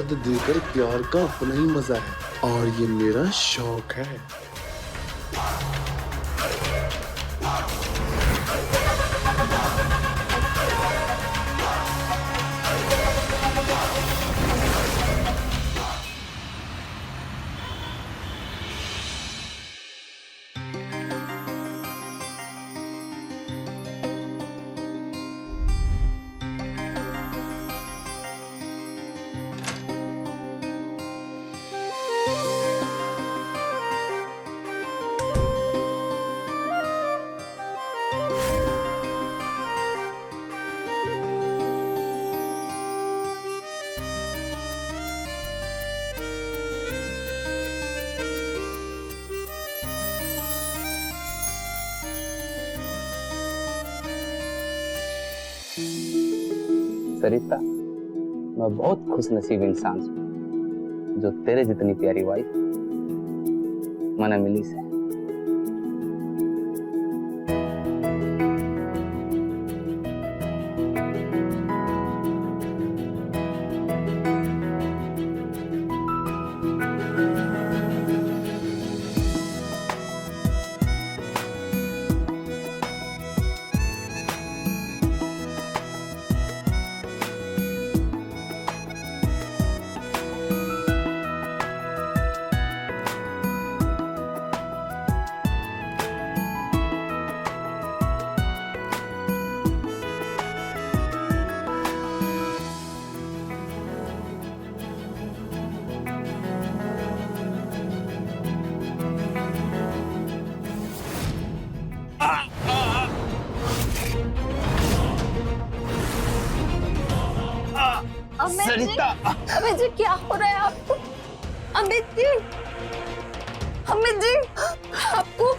दर्द देकर प्यार का अपना ही मजा है और ये मेरा शौक है। सरिता, मैं बहुत खुश नसीब इंसान हूँ जो तेरे जितनी प्यारी वाइफ मैंने मिली से। सरिता, अमित जी क्या हो रहा है आपको? अमित जी, अमित जी आपको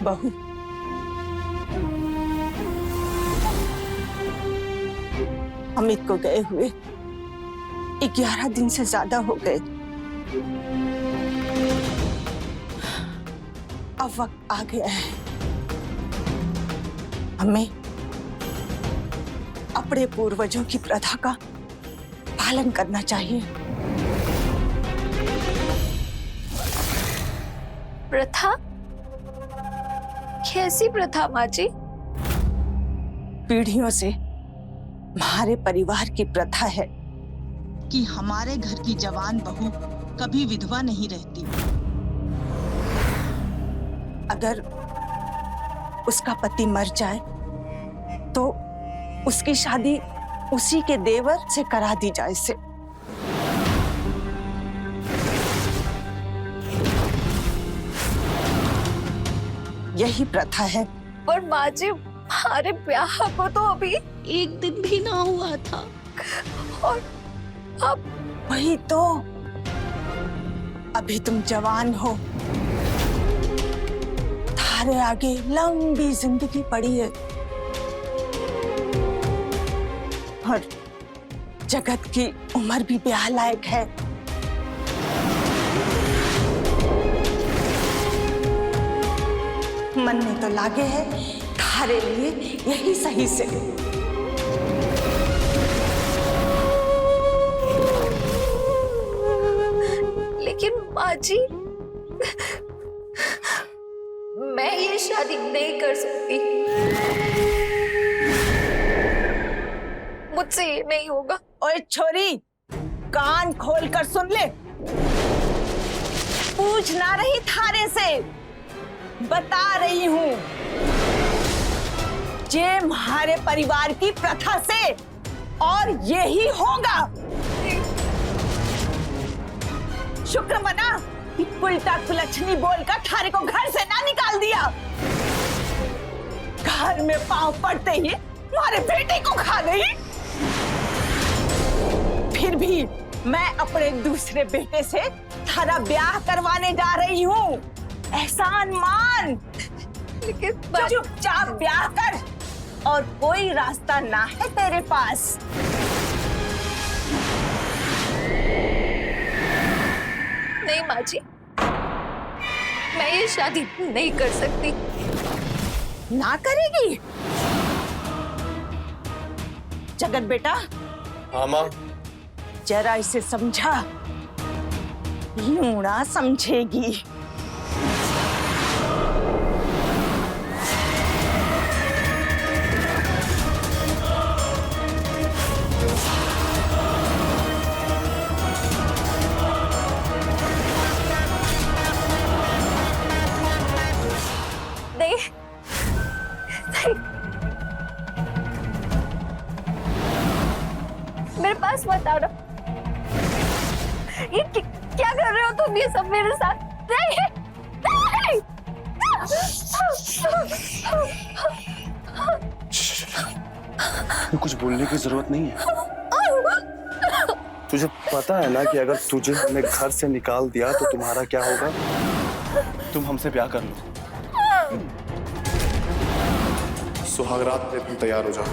बहू, अमित को गए हुए 11 दिन से ज्यादा हो गए। अब वक्त आ गया है हमें अपने पूर्वजों की प्रथा का पालन करना चाहिए। प्रथा? कैसी प्रथा माँ जी? पीढ़ियों से हमारे परिवार की प्रथा है कि हमारे घर की जवान बहू कभी विधवा नहीं रहती। अगर उसका पति मर जाए तो उसकी शादी उसी के देवर से करा दी जाए से। यही प्रथा है। पर माँ जी, हमारे ब्याह को तो अभी 1 दिन भी ना हुआ था। और अब वही तो, अभी तुम जवान हो, थारे आगे लंबी जिंदगी पड़ी है और जगत की उम्र भी ब्याह लायक है। मन में तो लागे है थारे लिए यही सही से। लेकिन माँ जी, मैं ये शादी नहीं कर सकती। मुझसे ये नहीं होगा। ओए छोरी, कान खोल कर सुन ले। पूछ ना रही थारे से, बता रही हूँ। ये हमारे परिवार की प्रथा से और यही होगा। शुक्र मना कि उल्टा कुलच्छनी बोलकर थारे को घर से ना निकाल दिया। घर में पांव पड़ते ही हमारे बेटे को खा गई। फिर भी मैं अपने दूसरे बेटे से थारा ब्याह करवाने जा रही हूँ। एहसान मान। लेकिन चुपचाप ब्याह कर और कोई रास्ता ना है तेरे पास। नहीं माँ जी, मैं ये शादी नहीं कर सकती। ना करेगी? जगत बेटा, हाँ माँ। जरा इसे समझा, यूं ना समझेगी। नहीं, नहीं, मेरे पास मत आओ ना। ये क्या कर रहे हो तुम ये सब मेरे साथ? नहीं, नहीं। कुछ बोलने की जरूरत नहीं है। तुझे पता है ना कि अगर तुझे हमने घर से निकाल दिया तो तुम्हारा क्या होगा? तुम हमसे ब्याह कर लो। सुहागरात पे तुम तैयार हो जाओ।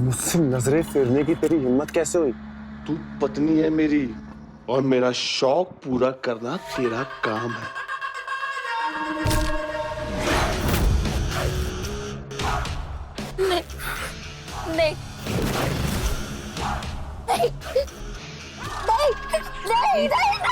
मुझसे नजरें फेरने की तेरी हिम्मत कैसे हुई? तू पत्नी है मेरी और मेरा शौक पूरा करना तेरा काम है। नहीं नहीं नहीं नहीं नहीं नहीं नहीं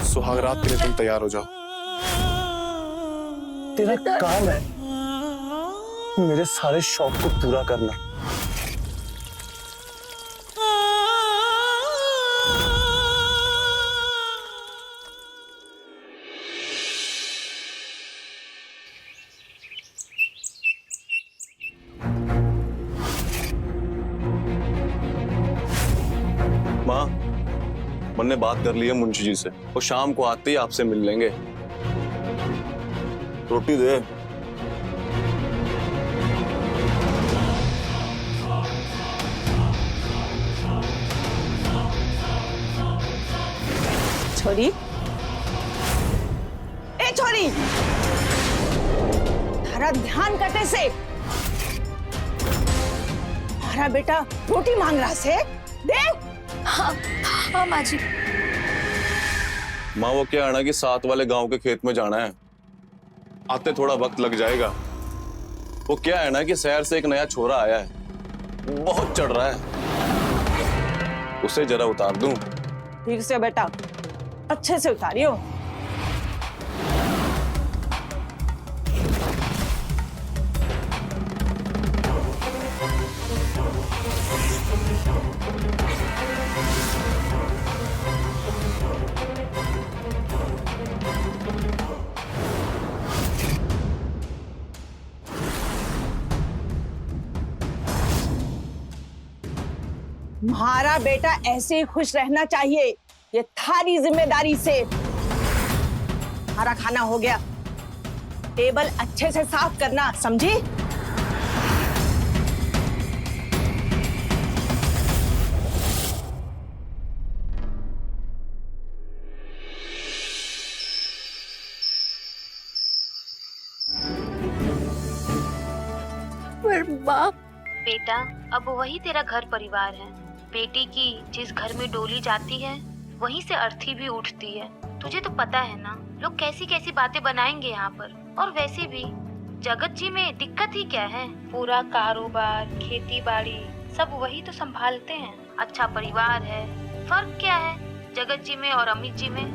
सुहागरात के लिए तुम तैयार हो जाओ। तेरा काम है मेरे सारे शौक को पूरा करना। माँ, मैंने बात कर ली है मुंशी जी से, वो शाम को आते ही आपसे मिल लेंगे। रोटी दे। छोरी, ए छोरी, तारा ध्यान कटे से हमारा बेटा रोटी मांग रहा से दे। हाँ हाँ माँ जी। माँ, वो क्या है ना कि साथ वाले गांव के खेत में जाना है, आते थोड़ा वक्त लग जाएगा। वो क्या है ना कि शहर से एक नया छोरा आया है, बहुत चढ़ रहा है, उसे जरा उतार दूं। ठीक से बेटा, अच्छे से उतारियो। हमारा बेटा ऐसे ही खुश रहना चाहिए, ये थारी जिम्मेदारी से। हमारा खाना हो गया, टेबल अच्छे से साफ करना, समझी? पर माँ, बेटा, अब वही तेरा घर परिवार है। बेटी की जिस घर में डोली जाती है वहीं से अर्थी भी उठती है। तुझे तो पता है ना, लोग कैसी कैसी बातें बनाएंगे यहाँ पर। और वैसे भी जगत जी में दिक्कत ही क्या है, पूरा कारोबार खेती बाड़ी सब वही तो संभालते हैं। अच्छा परिवार है, फर्क क्या है जगत जी में और अमित जी में?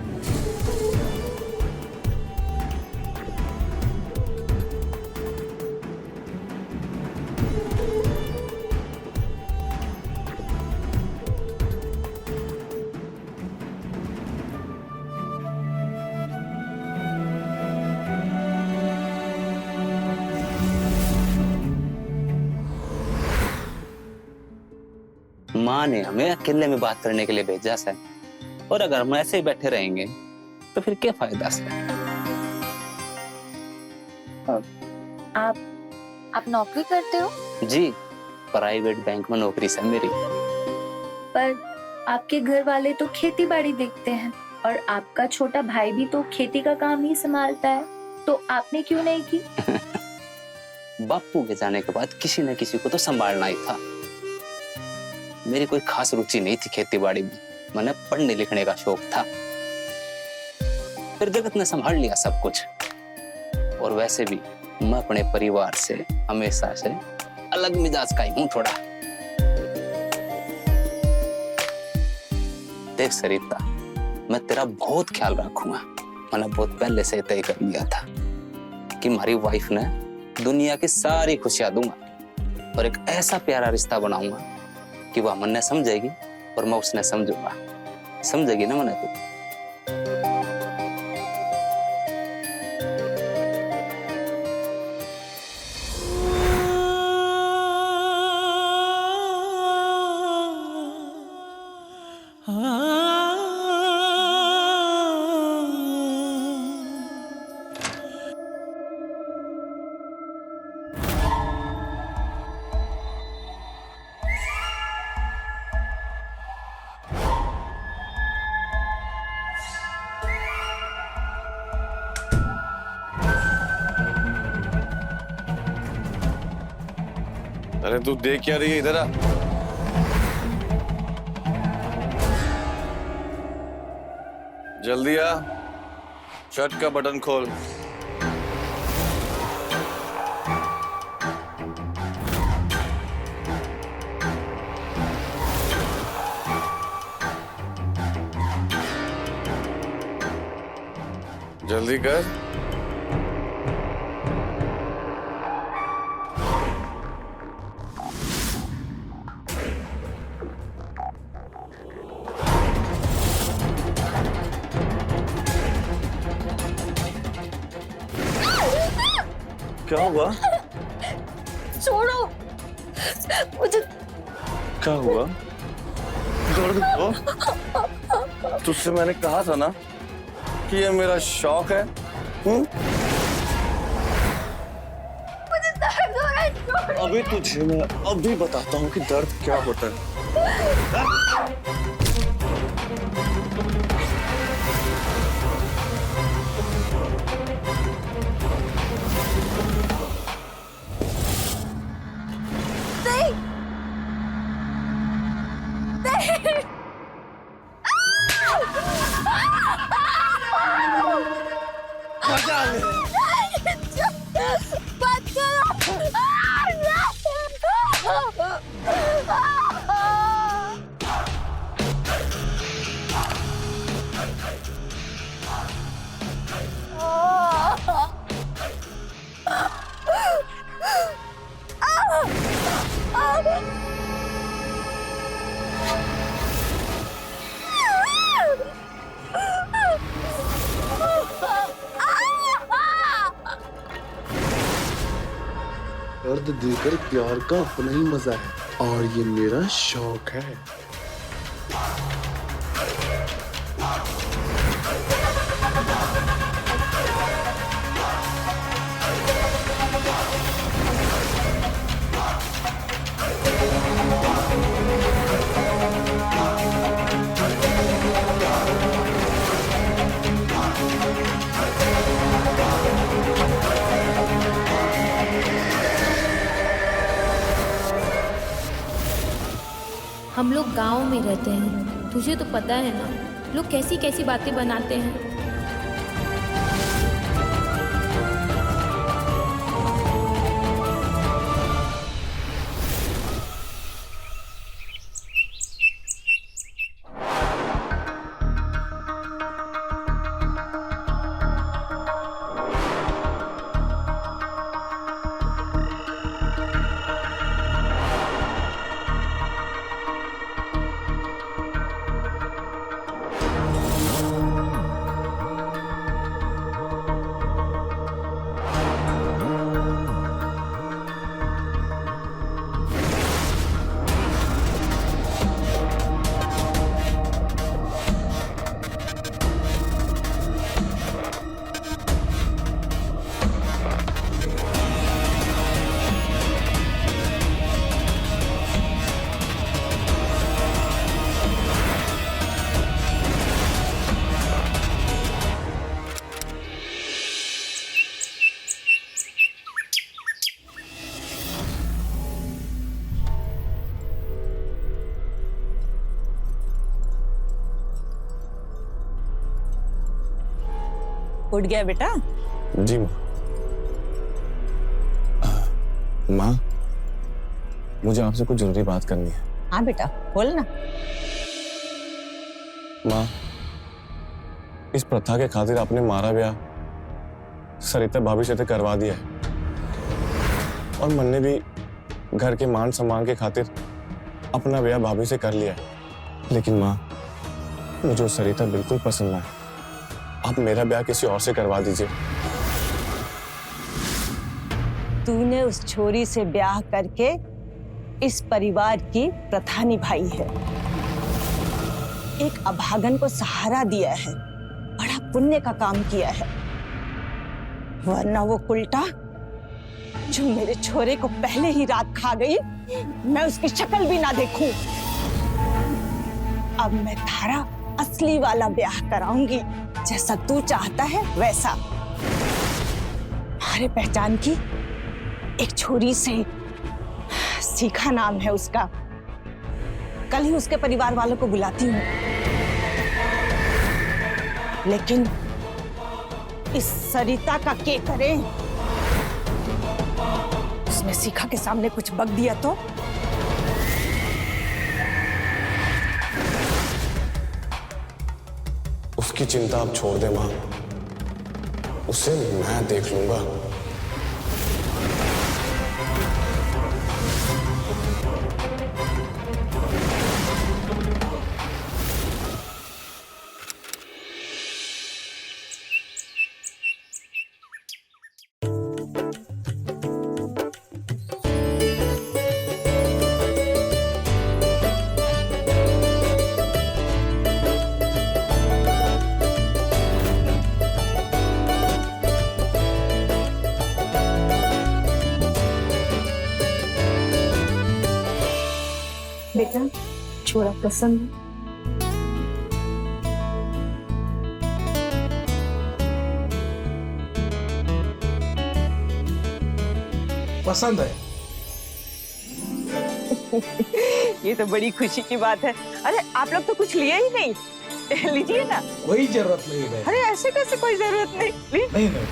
माँ ने हमें अकेले में बात करने के लिए भेजा है, और अगर हम ऐसे ही बैठे रहेंगे तो फिर क्या फायदा से? आप नौकरी करते हो? जी, प्राइवेट बैंक में नौकरी है मेरी। पर आपके घर वाले तो खेती बाड़ी देखते हैं और आपका छोटा भाई भी तो खेती का काम ही संभालता है, तो आपने क्यों नहीं की? बापू के जाने के बाद किसी न किसी को तो संभालना ही था। मेरी कोई खास रुचि नहीं थी खेती बाड़ी में, मैंने पढ़ने लिखने का शौक था। फिर जगत ने संभाल लिया सब कुछ। और वैसे भी मैं अपने परिवार से हमेशा से अलग मिजाज का ही हूँ थोड़ा। देख सरिता, मैं तेरा बहुत ख्याल रखूंगा। मैंने बहुत पहले से तय कर लिया था कि हमारी वाइफ ने दुनिया की सारी खुशियां दूंगा और एक ऐसा प्यारा रिश्ता बनाऊंगा कि वह मन ने समझेगी और मैं उसने समझूंगा। समझेगी ना मने तू? अरे तू देख क्या रही है, इधर आ। जल्दी आ, शर्ट का बटन खोल। जल्दी कर। क्या हुआ? छोड़ो मुझे। क्या हुआ? दर्द हुआ? तुझसे मैंने कहा था ना कि ये मेरा शौक है। मुझे दर्द हो रहा है, छोड़ो। अभी तुझे मैं अभी बताता हूँ कि दर्द क्या होता है। नहीं, नहीं। बात दर्द देकर प्यार का अपना ही मजा है और ये मेरा शौक है। हम लोग गांव में रहते हैं, तुझे तो पता है ना, लोग कैसी कैसी बातें बनाते हैं। उठ गया बेटा? जी माँ। माँ, मुझे आपसे कुछ जरूरी बात करनी है। हाँ बेटा, बोल ना। माँ, इस प्रथा के खातिर आपने मारा ब्याह सरिता भाभी से करवा दिया है और मन ने भी घर के मान सम्मान के खातिर अपना ब्याह भाभी से कर लिया है। लेकिन माँ, मुझे सरिता बिल्कुल पसंद है। आप मेरा ब्याह किसी और से करवा दीजिए। तूने उस छोरी से ब्याह करके इस परिवार की प्रथा निभाई है, एक अभागन को सहारा दिया है, बड़ा पुण्य का काम किया है। वरना वो उल्टा जो मेरे छोरे को पहले ही रात खा गई, मैं उसकी शक्ल भी ना देखूं। अब मैं थारा असली वाला ब्याह कराऊंगी, जैसा तू चाहता है वैसा। हमारे पहचान की एक छोरी से, सीखा नाम है उसका। कल ही उसके परिवार वालों को बुलाती हूँ, लेकिन इस सरिता का क्या करें? उसने सीखा के सामने कुछ बक दिया तो? उसकी चिंता आप छोड़ दे मां, उसे मैं देख लूंगा। बेटा, छोरा पसंद है? पसंद है। ये तो बड़ी खुशी की बात है। अरे आप लोग तो कुछ लिए ही नहीं। लीजिए ना। कोई जरूरत नहीं है। अरे ऐसे कैसे कोई जरूरत नहीं? नहीं नहीं।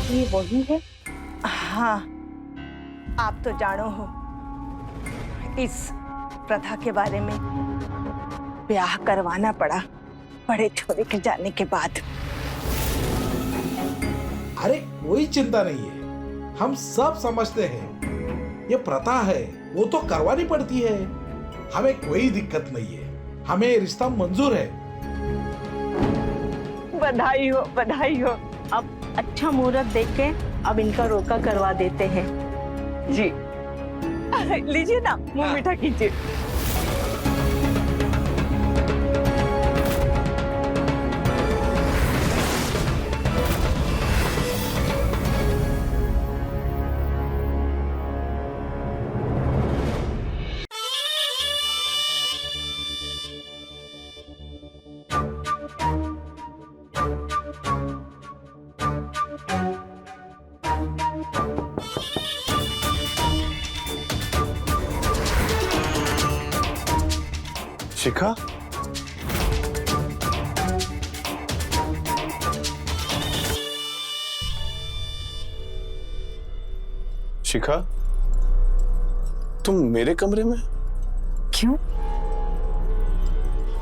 ये वही है? हाँ, आप तो जानो हो इस प्रथा के बारे में। ब्याह करवाना पड़ा बड़े छोरे के जाने के बाद। अरे कोई चिंता नहीं है, हम सब समझते हैं। ये प्रथा है, वो तो करवानी पड़ती है। हमें कोई दिक्कत नहीं है, हमें रिश्ता मंजूर है। बधाई हो, बधाई हो। अब अच्छा मुहूर्त देख के अब इनका रोका करवा देते हैं। जी लीजिए ना, मुंह मीठा कीजिए। शिखा, शिखा, तुम मेरे कमरे में? क्यों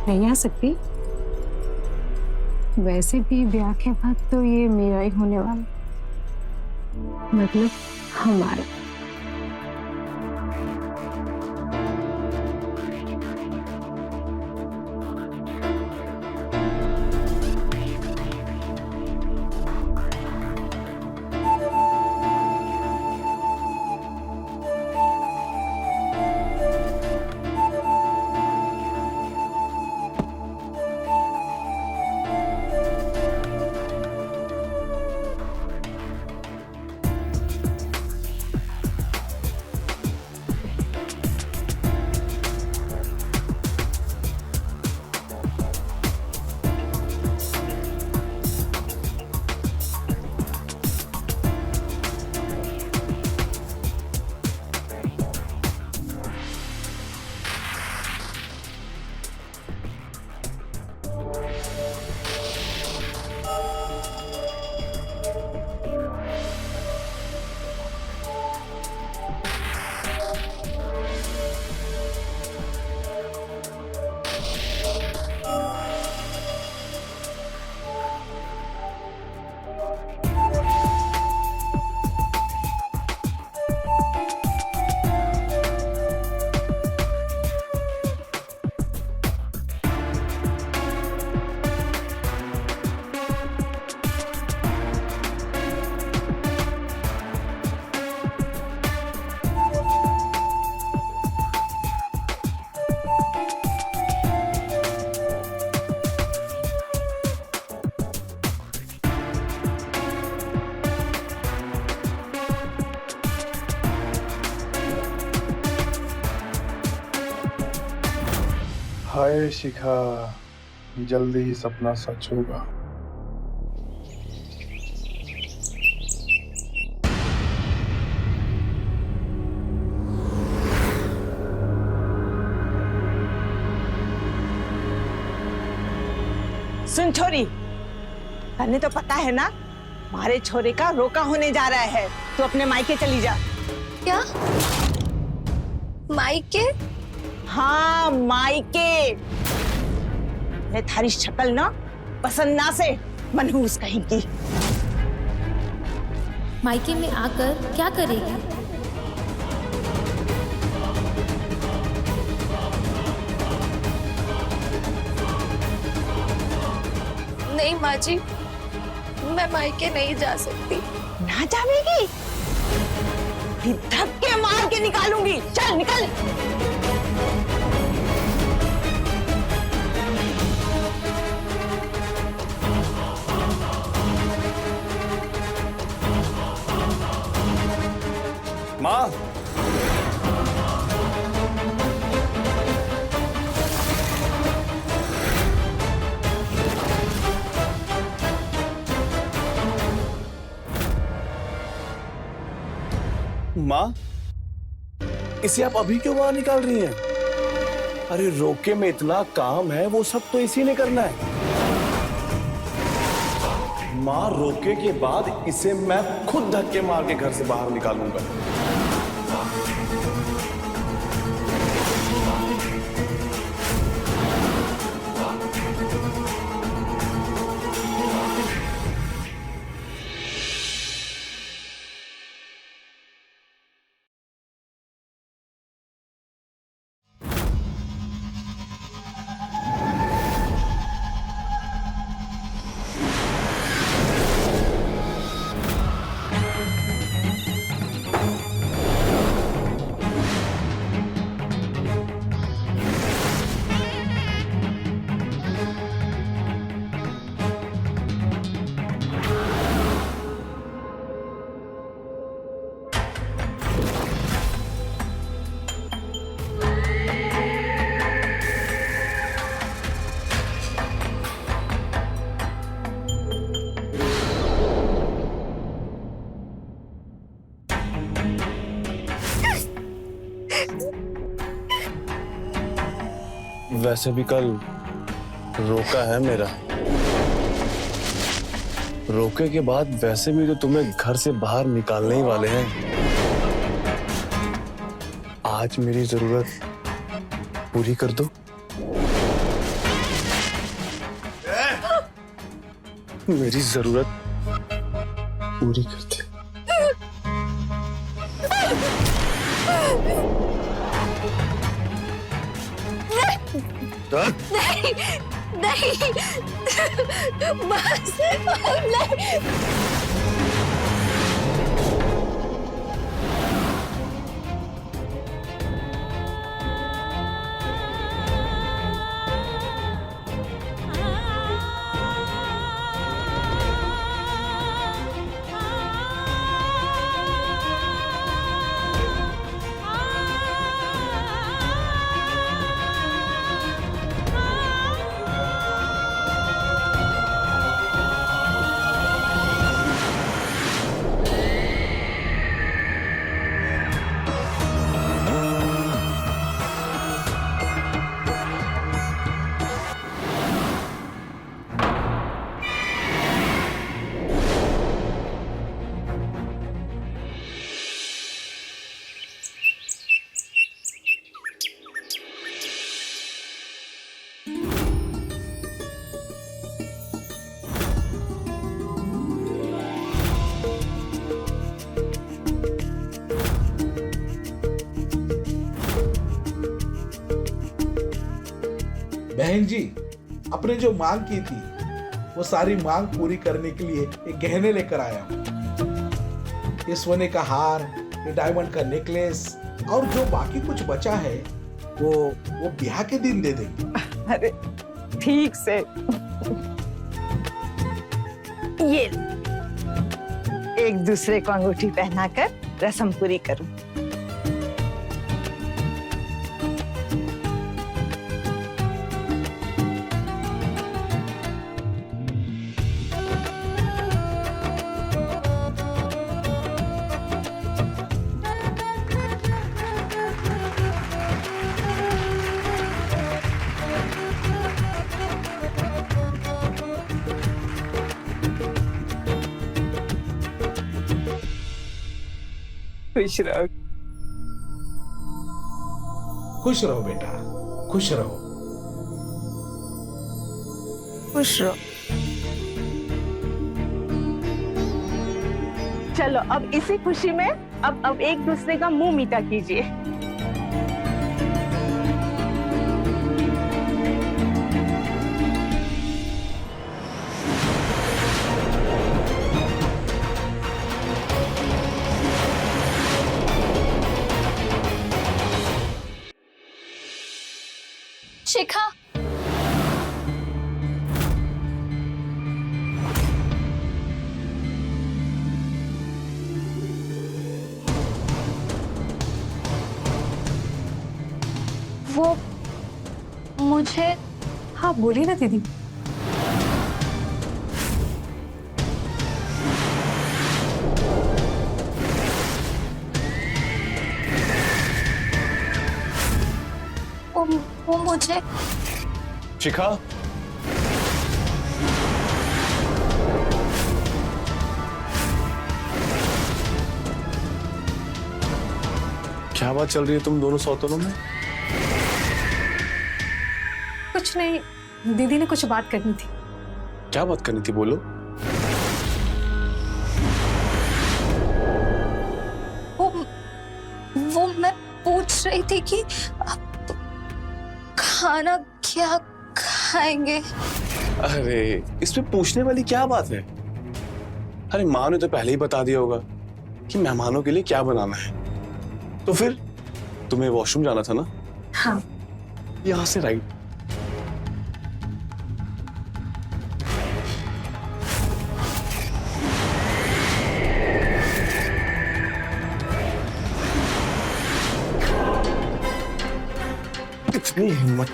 नहीं आ सकती? वैसे भी ब्याह के बाद तो ये मेरा ही होने वाला, मतलब हमारा। हाय शिखा, जल्दी ही सपना सच होगा। सुन छोरी, तन्ने तो पता है ना हमारे छोरे का रोका होने जा रहा है। तू अपने मायके चली जा। क्या? मायके? हाँ मायके। मैं थारी शक्ल ना पसंद ना से मनहूस कहीं की। मायके में आकर क्या करेगी? नहीं माँ जी, मैं मायके नहीं जा सकती। ना जावेगी? फिर धक्के मार के निकालूंगी। चल निकल। माँ, माँ, इसे आप अभी क्यों बाहर निकाल रही हैं? अरे रोके में इतना काम है, वो सब तो इसी ने करना है। माँ, रोके के बाद इसे मैं खुद धक्के मार के घर से बाहर निकालूंगा। वैसे भी कल रोका है मेरा। रोके के बाद वैसे भी तो तुम्हें घर से बाहर निकालने ही वाले हैं। आज मेरी जरूरत पूरी कर दो। मेरी जरूरत पूरी कर दे। नहीं, नहीं, बस नहीं। बहन जी, आपने जो मांग की थी वो सारी मांग पूरी करने के लिए एक गहने लेकर आया हूँ। ये सोने का हार, ये डायमंड का नेकलेस और जो बाकी कुछ बचा है वो ब्याह के दिन दे देंगे। अरे ठीक से। ये एक दूसरे को अंगूठी पहनाकर रस्म पूरी करूं। खुश रहो। खुश रहो बेटा, खुश रहो। खुश रहो। चलो अब इसी खुशी में अब एक दूसरे का मुंह मीठा कीजिए। शिखा, वो मुझे। हाँ बोलिए ना दीदी। वो मुझे। शिखा, क्या बात चल रही है तुम दोनों सौतनों में? कुछ नहीं, दीदी ने कुछ बात करनी थी। क्या बात करनी थी, बोलो। वो मैं पूछ रही थी कि आप खाना क्या खाएंगे। अरे इसमें पूछने वाली क्या बात है? अरे माँ ने तो पहले ही बता दिया होगा कि मेहमानों के लिए क्या बनाना है। तो फिर तुम्हें वॉशरूम जाना था ना? हाँ। यहाँ से राइट। इतनी हिम्मत।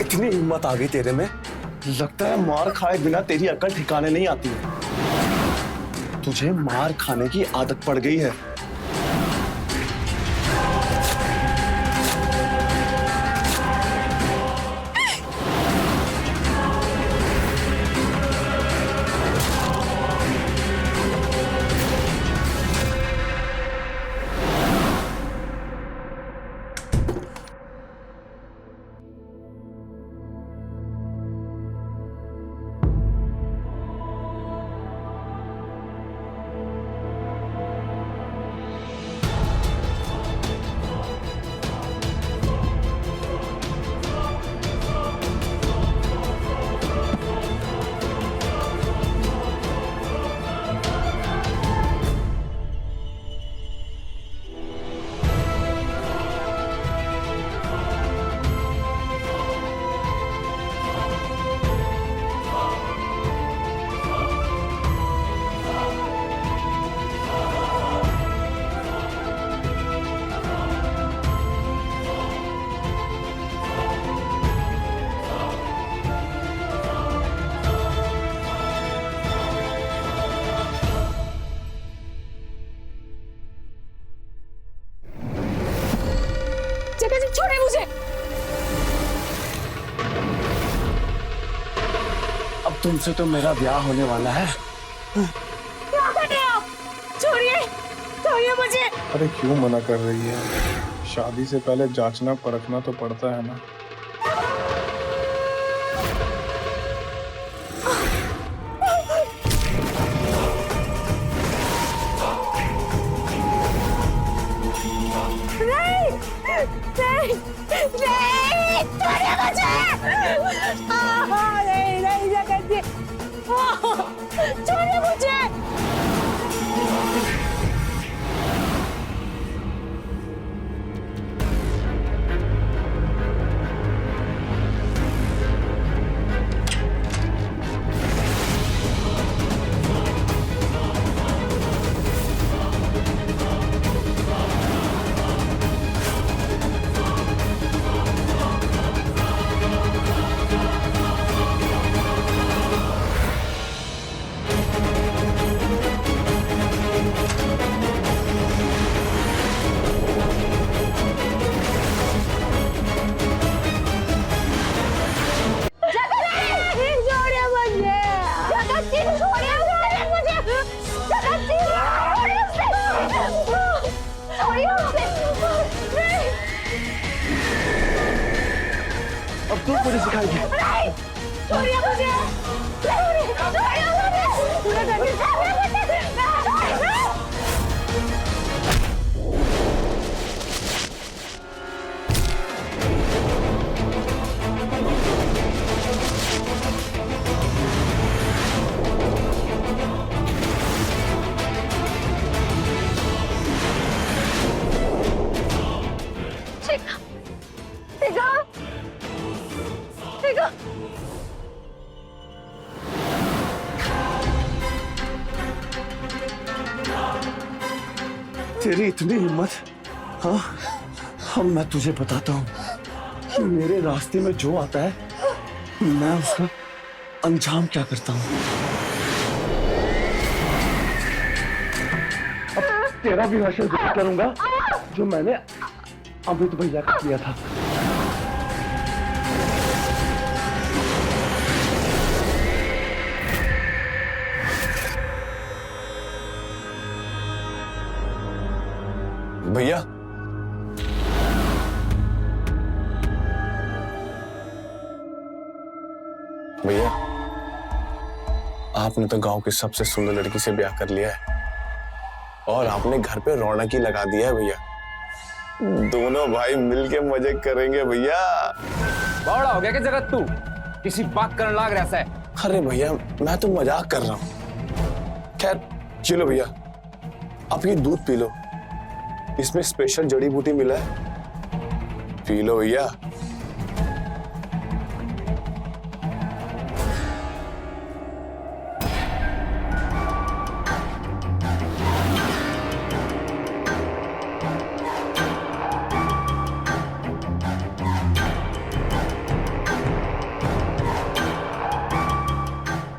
इतनी हिम्मत आ गई तेरे में, लगता है मार खाए बिना तेरी अकल ठिकाने नहीं आती। तुझे मार खाने की आदत पड़ गई है। छोड़े मुझे। अब तुमसे तो मेरा ब्याह होने वाला है। क्या कर रहे हो आप? छोड़िए, छोड़िए मुझे। अरे क्यों मना कर रही है? शादी से पहले जांचना परखना तो पड़ता है ना। छोड़िए मुझे। अब तू मुझे सिखाएगी। छोड़िए मुझे, छोड़िए मुझे। तेरी इतनी हिम्मत? हाँ, हम मैं तुझे बताता हूँ कि मेरे रास्ते में जो आता है मैं उसका अंजाम क्या करता हूँ। अब तेरा भी हश्र करूंगा जो मैंने अमित भैया का किया था। भैया, भैया, आपने तो गांव की सबसे सुंदर लड़की से ब्याह कर लिया है और आपने घर पे रौनक ही लगा दिया है भैया। दोनों भाई मिलके मजे करेंगे भैया। बड़ा हो गया कि जगत तू किसी बात करने लाग रहा है। अरे भैया, मैं तो मजाक कर रहा हूँ। खैर चलो भैया, आप ये दूध पी लो, इसमें स्पेशल जड़ी बूटी मिला है, पी लो भैया।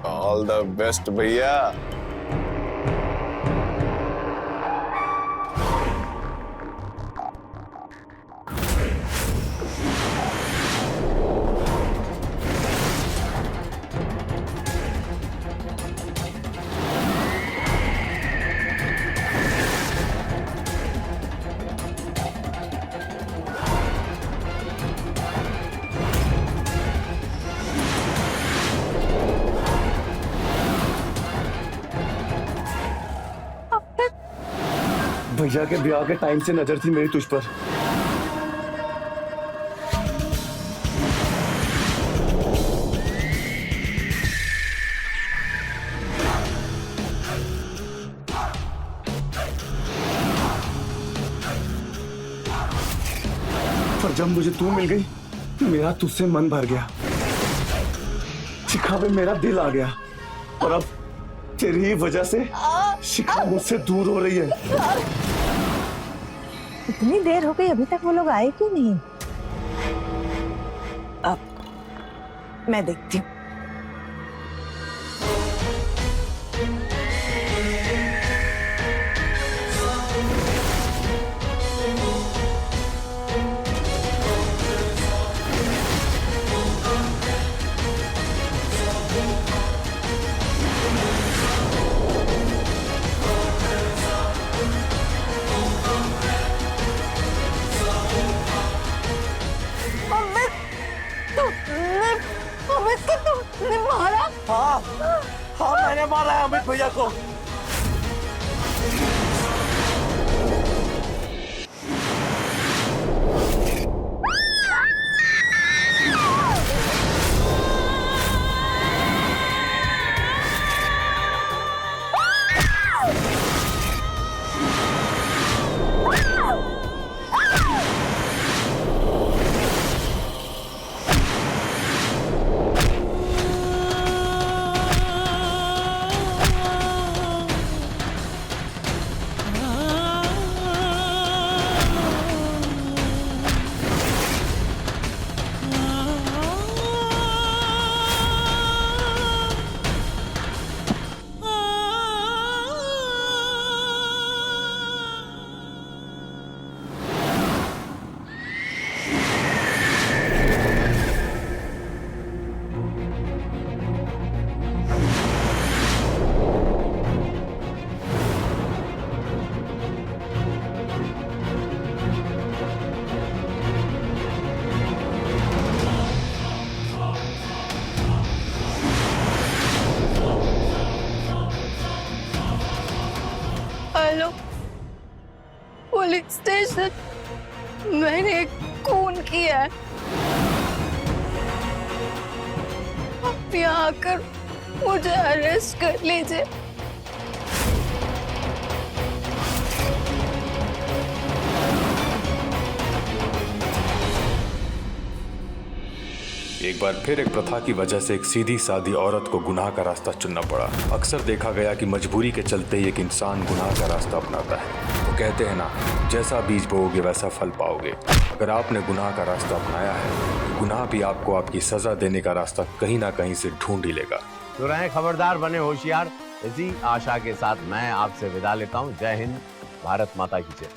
ऑल द बेस्ट भैया। भैया के ब्याह के टाइम से नजर थी मेरी तुझ पर। पर जब मुझे तू मिल गई, मेरा तुझसे मन भर गया, शिखा पे मेरा दिल आ गया और अब तेरी ही वजह से शिखा मुझसे दूर हो रही है। इतनी देर हो गई, अभी तक वो लोग आए क्यों नहीं? अब मैं देखती हूँ। हाँ, मैंने मारा है अमित भैया को। चलो पुलिस स्टेशन, मैंने खून किया है। आप यहाँ आकर मुझे अरेस्ट कर लीजिए। एक बार फिर एक प्रथा की वजह से एक सीधी सादी औरत को गुनाह का रास्ता चुनना पड़ा। अक्सर देखा गया कि मजबूरी के चलते ही एक इंसान गुनाह का रास्ता अपनाता है। वो कहते हैं ना, जैसा बीज बोओगे वैसा फल पाओगे। अगर आपने गुनाह का रास्ता अपनाया है, गुनाह भी आपको आपकी सजा देने का रास्ता कहीं ना कहीं से ढूंढ ही लेगा। तो रहें खबरदार, बने होशियार। इसी आशा के साथ मैं आपसे विदा लेता हूँ। जय हिंद, भारत माता की जय।